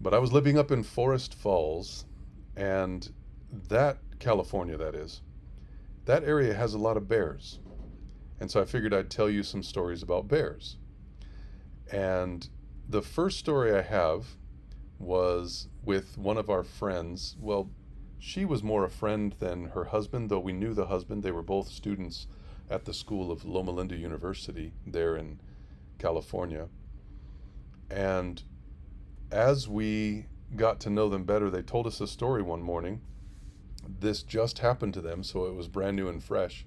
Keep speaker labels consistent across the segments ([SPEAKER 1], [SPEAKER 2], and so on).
[SPEAKER 1] But I was living up in Forest Falls, and that, California, that is, that area has a lot of bears. And so I figured I'd tell you some stories about bears. And the first story I have was with one of our friends. Well, she was more a friend than her husband, though we knew the husband. They were both students at the school of Loma Linda University there in California. And as we got to know them better, they told us a story one morning. This just happened to them, so it was brand new and fresh.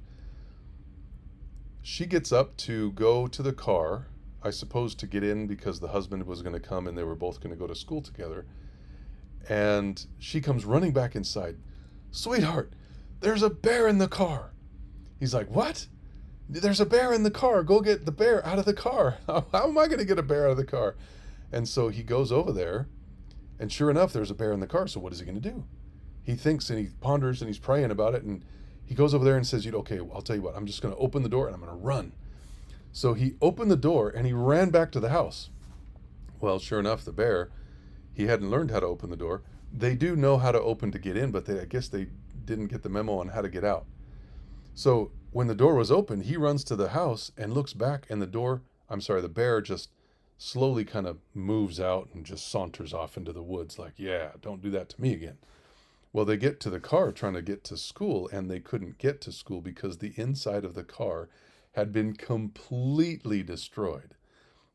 [SPEAKER 1] She gets up to go to the car, I suppose to get in because the husband was going to come and they were both going to go to school together. And she comes running back inside. Sweetheart, there's a bear in the car. He's like, what? There's a bear in the car. Go get the bear out of the car. How am I going to get a bear out of the car? And so he goes over there, and sure enough, there's a bear in the car. So what is he going to do? He thinks and he ponders and he's praying about it. And he goes over there and says, okay, I'll tell you what, I'm just going to open the door and I'm going to run. So he opened the door and he ran back to the house. Well, sure enough, the bear, he hadn't learned how to open the door. They do know how to open to get in, but I guess they didn't get the memo on how to get out. So when the door was open, he runs to the house and looks back, and the bear just slowly kind of moves out and just saunters off into the woods like, yeah, don't do that to me again. Well, they get to the car trying to get to school, and they couldn't get to school because the inside of the car had been completely destroyed.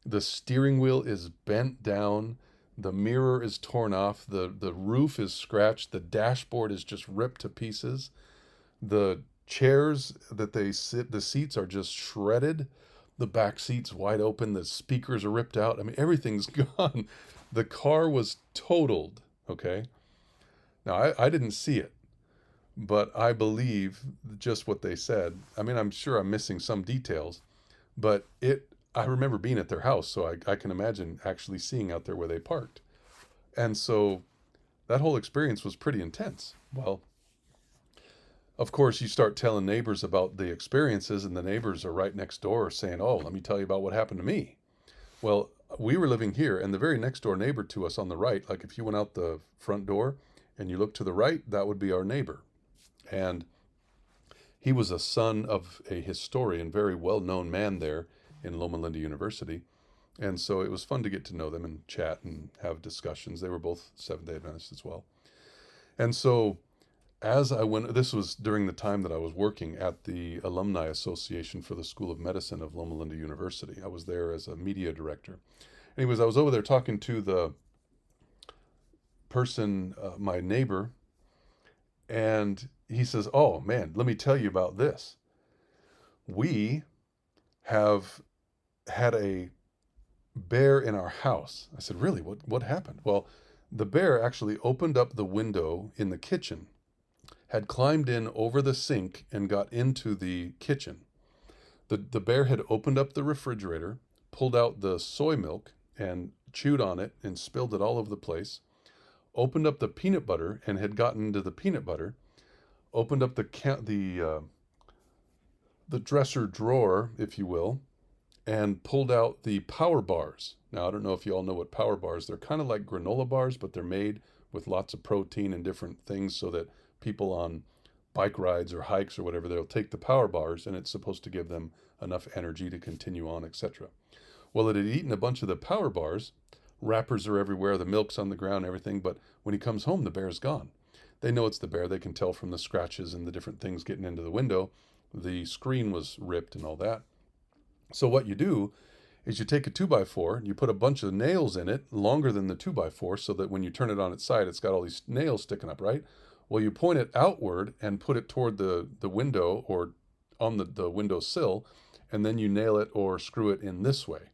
[SPEAKER 1] The steering wheel is bent down, the mirror is torn off, the roof is scratched, the dashboard is just ripped to pieces. The chairs that they sit, the seats are just shredded. The back seats wide open, the speakers are ripped out. I mean, everything's gone. The car was totaled, okay? Now, I didn't see it, but I believe just what they said. I mean, I'm sure I'm missing some details, but I remember being at their house, so I can imagine actually seeing out there where they parked. And so that whole experience was pretty intense. Well, of course, you start telling neighbors about the experiences, and the neighbors are right next door saying, oh, let me tell you about what happened to me. Well, we were living here, and the very next door neighbor to us on the right, like if you went out the front door and you look to the right, that would be our neighbor. And he was a son of a historian, very well-known man there in Loma Linda University. And so it was fun to get to know them and chat and have discussions. They were both Seventh-day Adventists as well. And so as I went, this was during the time that I was working at the Alumni Association for the School of Medicine of Loma Linda University. I was there as a media director. Anyways, I was over there talking to the person, my neighbor, and he says, oh man, let me tell you about this. We have had a bear in our house. I said, really? What happened? Well, the bear actually opened up the window in the kitchen, had climbed in over the sink and got into the kitchen. The bear had opened up the refrigerator, pulled out the soy milk and chewed on it and spilled it all over the place, opened up the peanut butter and had gotten into the peanut butter, opened up the dresser drawer, if you will, and pulled out the power bars. Now, I don't know if you all know what power bars, they're kind of like granola bars, but they're made with lots of protein and different things so that people on bike rides or hikes or whatever, they'll take the power bars and it's supposed to give them enough energy to continue on, etc. Well, it had eaten a bunch of the power bars. Wrappers are everywhere, the milk's on the ground, everything, but when he comes home, the bear's gone. They know it's the bear. They can tell from the scratches and the different things getting into the window. The screen was ripped and all that. So what you do is you take a 2x4 and you put a bunch of nails in it longer than the 2x4 so that when you turn it on its side, it's got all these nails sticking up, right? Well, you point it outward and put it toward the window or on the window sill, and then you nail it or screw it in this way.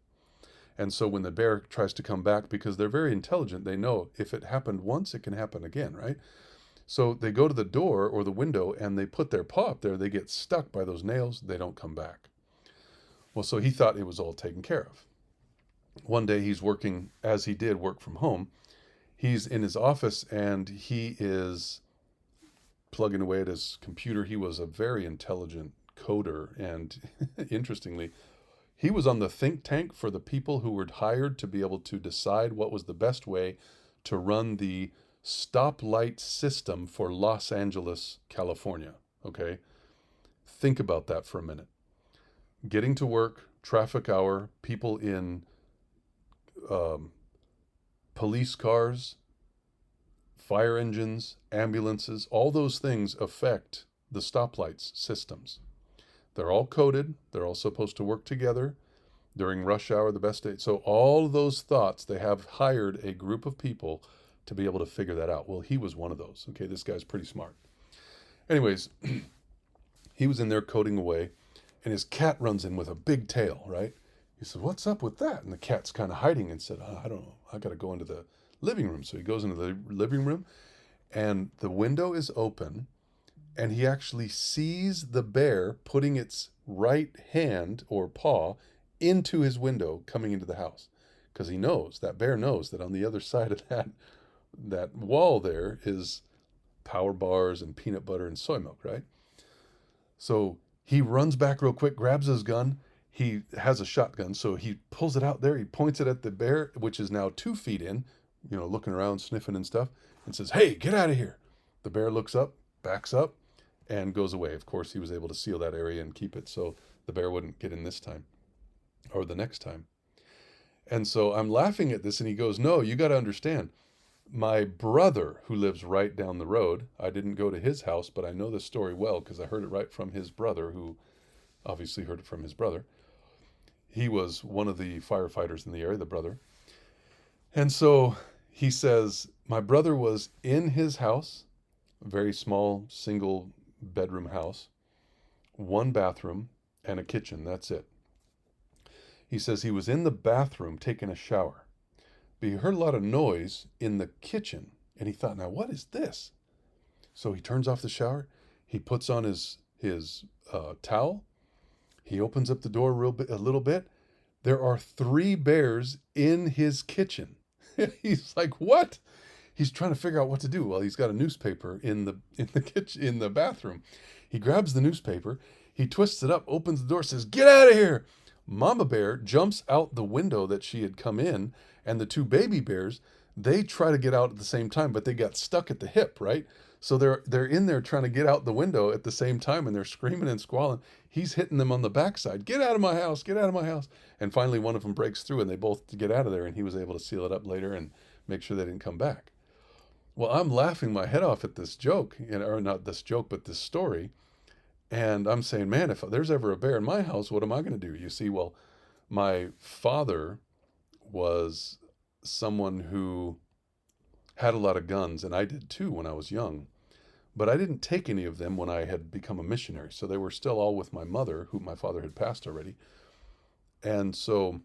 [SPEAKER 1] And so when the bear tries to come back, because they're very intelligent, they know if it happened once, it can happen again, right? So they go to the door or the window and they put their paw up there. They get stuck by those nails. They don't come back. Well, so he thought it was all taken care of. One day he's working, as he did work from home. He's in his office and he is plugging away at his computer. He was a very intelligent coder. And interestingly, he was on the think tank for the people who were hired to be able to decide what was the best way to run the stoplight system for Los Angeles, California. Okay? Think about that for a minute. Getting to work, traffic hour, people in um, police cars, fire engines, ambulances, all those things affect the stoplights systems. They're all coded. They're all supposed to work together during rush hour, the best day. So all of those thoughts, they have hired a group of people to be able to figure that out. Well, he was one of those. Okay, this guy's pretty smart. Anyways, he was in there coding away, and his cat runs in with a big tail, right? He said, "What's up with that?" And the cat's kind of hiding and said, "I don't know. I got to go into the living room." So he goes into the living room, and the window is open, and he actually sees the bear putting its right hand or paw into his window coming into the house, because he knows, that bear knows, that on the other side of that wall there is power bars and peanut butter and soy milk, right? So he runs back real quick, grabs his gun. He has a shotgun, so he pulls it out there. He points it at the bear, which is now 2 feet in, looking around, sniffing and stuff, and says, "Hey, get out of here." The bear looks up, backs up, and goes away. Of course, he was able to seal that area and keep it so the bear wouldn't get in this time or the next time. And so I'm laughing at this, and he goes, "No, you got to understand. My brother, who lives right down the road, I didn't go to his house, but I know this story well because I heard it right from his brother, who obviously heard it from his brother. He was one of the firefighters in the area, the brother. And so he says, my brother was in his house, a very small, single bedroom house, one bathroom and a kitchen. That's it. He says he was in the bathroom taking a shower. But he heard a lot of noise in the kitchen, and he thought, now what is this? So he turns off the shower. He puts on his towel. He opens up the door a little bit. There are 3 bears in his kitchen. He's like, what? He's trying to figure out what to do. Well, he's got a newspaper in the kitchen, in the bathroom. He grabs the newspaper. He twists it up, opens the door, says, "Get out of here!" Mama bear jumps out the window that she had come in, and the 2 baby bears, they try to get out at the same time, but they got stuck at the hip, right? So they're in there trying to get out the window at the same time, and they're screaming and squalling. He's hitting them on the backside. "Get out of my house! Get out of my house!" And finally, one of them breaks through, and they both get out of there, and he was able to seal it up later and make sure they didn't come back. Well, I'm laughing my head off at this joke, or not this joke, but this story. And I'm saying, man, if there's ever a bear in my house, what am I going to do? You see, well, my father was someone who had a lot of guns, and I did too when I was young. But I didn't take any of them when I had become a missionary. So they were still all with my mother, who my father had passed already. And so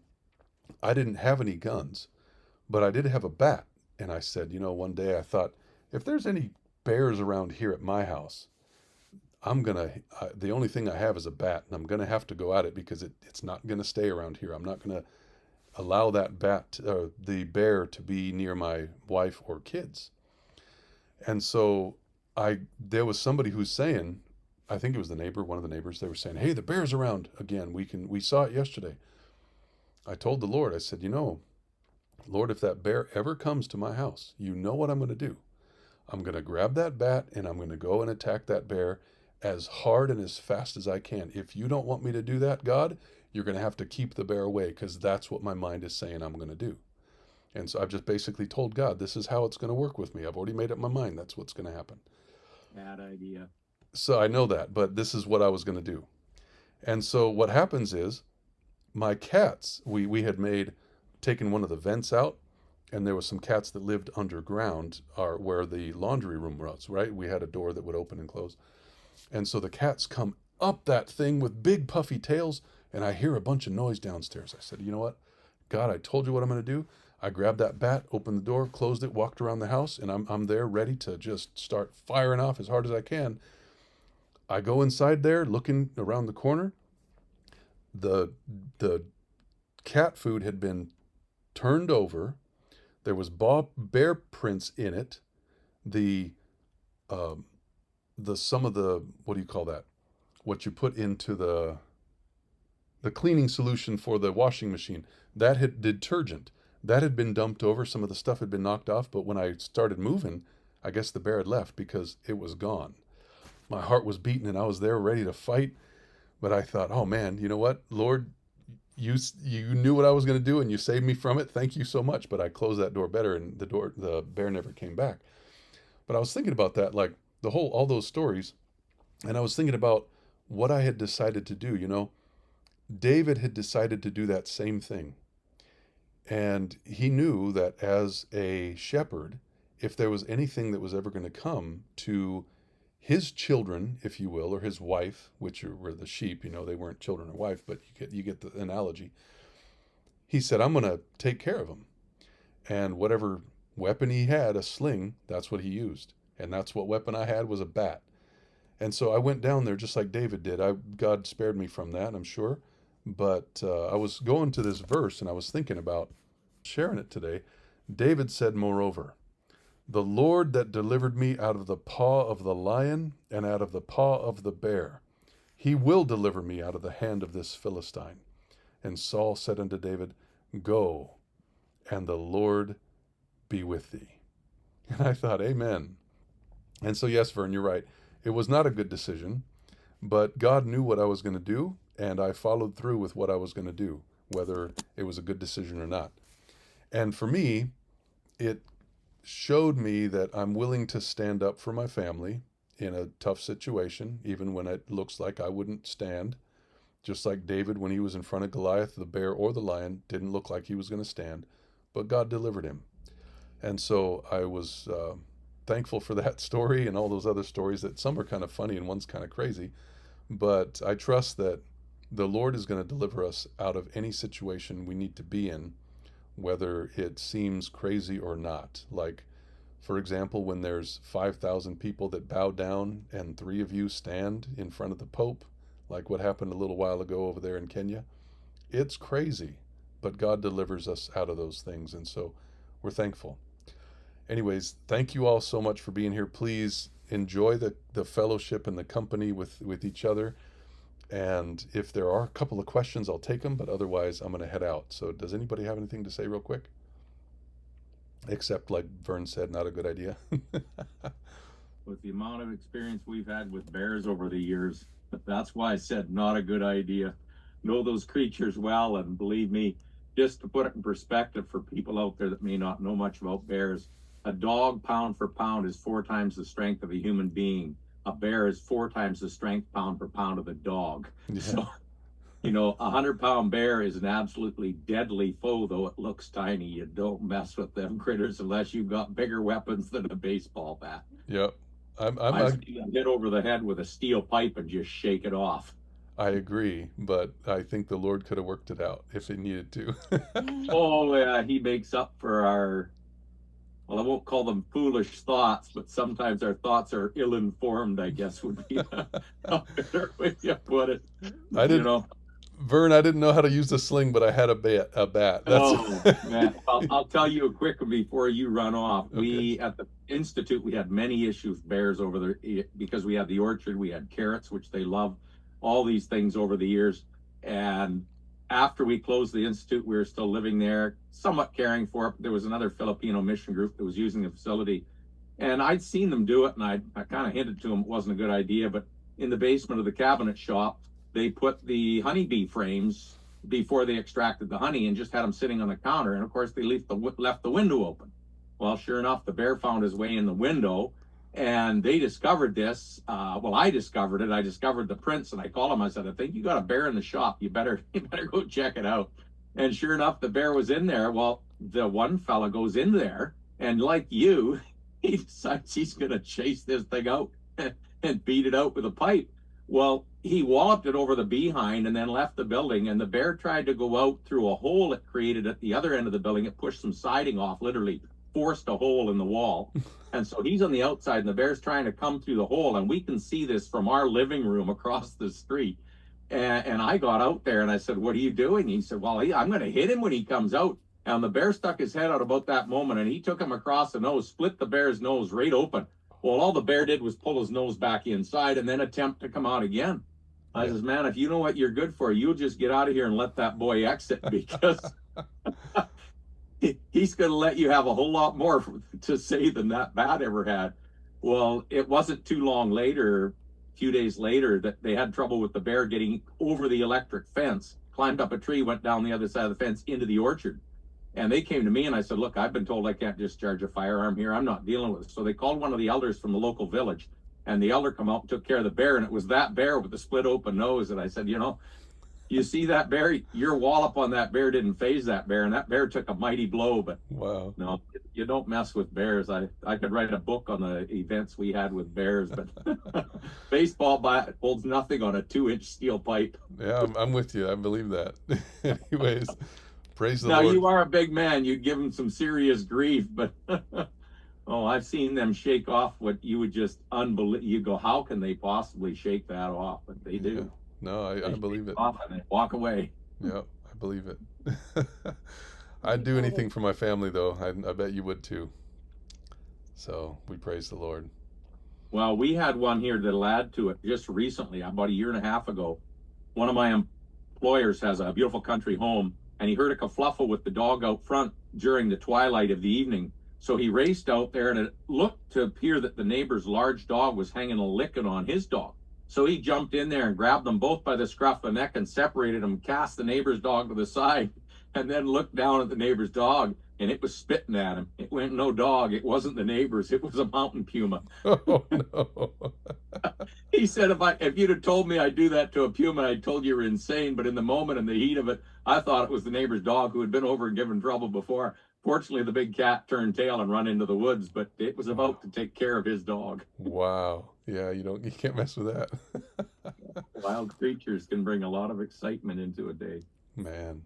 [SPEAKER 1] I didn't have any guns, but I did have a bat. And I said, one day I thought, if there's any bears around here at my house, the only thing I have is a bat, and I'm going to have to go at it because it's not going to stay around here. I'm not going to allow that the bear to be near my wife or kids. And so there was somebody who's saying, I think it was one of the neighbors, they were saying, "Hey, the bear's around again. We saw it yesterday." I told the Lord, I said, Lord, if that bear ever comes to my house, you know what I'm going to do. I'm going to grab that bat and I'm going to go and attack that bear as hard and as fast as I can. If you don't want me to do that, God, you're going to have to keep the bear away, because that's what my mind is saying I'm going to do. And so I've just basically told God, this is how it's going to work with me. I've already made up my mind. That's what's going to happen.
[SPEAKER 2] Bad idea.
[SPEAKER 1] So I know that, but this is what I was going to do. And so what happens is my cats, we had taken one of the vents out, and there was some cats that lived underground, where the laundry room was, right? We had a door that would open and close. And so the cats come up that thing with big puffy tails, and I hear a bunch of noise downstairs. I said, you know what? God, I told you what I'm going to do. I grabbed that bat, opened the door, closed it, walked around the house, and I'm there ready to just start firing off as hard as I can. I go inside there, looking around the corner. The cat food had been turned over. There was bear prints in it. Some of the, what do you call that? What you put into the cleaning solution for the washing machine, that had detergent. That had been dumped over. Some of the stuff had been knocked off. But when I started moving, I guess the bear had left because it was gone. My heart was beating and I was there ready to fight. But I thought, oh man, you know what, Lord, you knew what I was going to do and you saved me from it. Thank you so much. But I closed that door better, and the bear never came back. But I was thinking about that, like all those stories, and I was thinking about what I had decided to do. David had decided to do that same thing. And he knew that as a shepherd, if there was anything that was ever going to come to his children, if you will, or his wife, which were the sheep, they weren't children or wife, but you get the analogy. He said, I'm going to take care of them. And whatever weapon he had, a sling, that's what he used. And that's what weapon I had, was a bat. And so I went down there just like David did. God spared me from that, I'm sure. But I was going to this verse and I was thinking about sharing it today. David said, moreover, the Lord that delivered me out of the paw of the lion and out of the paw of the bear, he will deliver me out of the hand of this Philistine. And Saul said unto David, go, and the Lord be with thee. And I thought, amen. And so, yes, Vern, you're right. It was not a good decision, but God knew what I was going to do, and I followed through with what I was going to do, whether it was a good decision or not. And for me, it showed me that I'm willing to stand up for my family in a tough situation, even when it looks like I wouldn't stand. Just like David, when he was in front of Goliath, the bear or the lion didn't look like he was going to stand, but God delivered him. And so I was thankful for that story and all those other stories, that some are kind of funny and one's kind of crazy. But I trust that the Lord is going to deliver us out of any situation we need to be in, whether it seems crazy or not. Like, for example, when there's 5,000 people that bow down and 3 of you stand in front of the Pope, like what happened a little while ago over there in Kenya. It's crazy, but God delivers us out of those things. And so we're thankful. Anyways, thank you all so much for being here. Please enjoy the fellowship and the company with each other. And if there are a couple of questions, I'll take them, but otherwise I'm going to head out. So does anybody have anything to say real quick? Except, like Vern said, not a good idea.
[SPEAKER 2] With the amount of experience we've had with bears over the years, that's why I said not a good idea. Know those creatures well, and believe me, just to put it in perspective for people out there that may not know much about bears, a dog pound for pound is 4 times the strength of a human being. A bear is 4 times the strength pound per pound of a dog.
[SPEAKER 1] Yeah.
[SPEAKER 2] So, 100-pound bear is an absolutely deadly foe, though it looks tiny. You don't mess with them critters unless you've got bigger weapons than a baseball bat.
[SPEAKER 1] Yep.
[SPEAKER 2] I've seen them hit over the head with a steel pipe and just shake it off.
[SPEAKER 1] I agree, but I think the Lord could have worked it out if he needed to.
[SPEAKER 2] Oh, yeah, he makes up for our, well, I won't call them foolish thoughts, but sometimes our thoughts are ill-informed, I guess would be a better way to put it.
[SPEAKER 1] I didn't, Vern, I didn't know how to use the sling, but I had a bat. That's
[SPEAKER 2] Oh, man. I'll tell you a quick one before you run off.
[SPEAKER 1] Okay.
[SPEAKER 2] We, at the Institute, we had many issues with bears over there because we had the orchard, we had carrots, which they love, all these things over the years. And after we closed the Institute, we were still living there, somewhat caring for it. There was another Filipino mission group that was using the facility. And I'd seen them do it, and I kind of hinted to them it wasn't a good idea. But in the basement of the cabinet shop, they put the honeybee frames before they extracted the honey and just had them sitting on the counter. And of course, they left the window open. Well, sure enough, the bear found his way in the window, and they discovered this. I discovered it. I discovered the prints, and I called him. I said, I think you got a bear in the shop. You better go check it out. And sure enough, the bear was in there. Well, the one fella goes in there, and like you, he decides he's going to chase this thing out and beat it out with a pipe. Well, he walloped it over the behind and then left the building, and the bear tried to go out through a hole it created at the other end of the building. It pushed some siding off, literally forced a hole in the wall. And so he's on the outside, and the bear's trying to come through the hole, and we can see this from our living room across the street. And I got out there, and I said, what are you doing? He said, well, I'm going to hit him when he comes out. And the bear stuck his head out about that moment, and he took him across the nose, split the bear's nose right open. Well, all the bear did was pull his nose back inside and then attempt to come out again. I says, man, if you know what you're good for, you'll just get out of here and let that boy exit, because he's going to let you have a whole lot more to say than that bat ever had. Well, it wasn't too long later, a few days later, that they had trouble with the bear getting over the electric fence, climbed up a tree, went down the other side of the fence into the orchard. And they came to me and I said, look, I've been told I can't discharge a firearm here. I'm not dealing with it. So they called one of the elders from the local village, and the elder come out and took care of the bear. And it was that bear with the split open nose. And I said, you see that bear? Your wallop on that bear didn't phase that bear, and that bear took a mighty blow. But
[SPEAKER 1] Wow.
[SPEAKER 2] no, you don't mess with bears. I could write a book on the events we had with bears, but baseball bat holds nothing on a 2-inch steel pipe.
[SPEAKER 1] Yeah, I'm with you. I believe that. Anyways, praise the
[SPEAKER 2] Now
[SPEAKER 1] Lord.
[SPEAKER 2] you are a big man. You'd give him some serious grief, but oh, I've seen them shake off what you would just unbelieve. You go, how can they possibly shake that off? But they
[SPEAKER 1] Yeah.
[SPEAKER 2] do.
[SPEAKER 1] No, I believe it.
[SPEAKER 2] Off and they walk away.
[SPEAKER 1] Yeah, I believe it. I'd do anything for my family, though. I bet you would too. So we praise the Lord.
[SPEAKER 2] Well, we had one here that'll add to it just recently, about a year and a half ago. One of my employers has a beautiful country home, and he heard a kerfluffle with the dog out front during the twilight of the evening. So he raced out there, and it looked to appear that the neighbor's large dog was hanging a licking on his dog. So he jumped in there and grabbed them both by the scruff of the neck and separated them, cast the neighbor's dog to the side, and then looked down at the neighbor's dog, and it was spitting at him. It went, no dog, it wasn't the neighbor's, it was a mountain puma.
[SPEAKER 1] Oh no.
[SPEAKER 2] He said, if you'd have told me I'd do that to a puma, I'd told you you're insane. But in the moment, in the heat of it, I thought it was the neighbor's dog who had been over and given trouble before. Fortunately, the big cat turned tail and run into the woods, but it was about to take care of his dog.
[SPEAKER 1] Wow. Yeah, you can't mess with that.
[SPEAKER 2] Wild creatures can bring a lot of excitement into a day.
[SPEAKER 1] Man.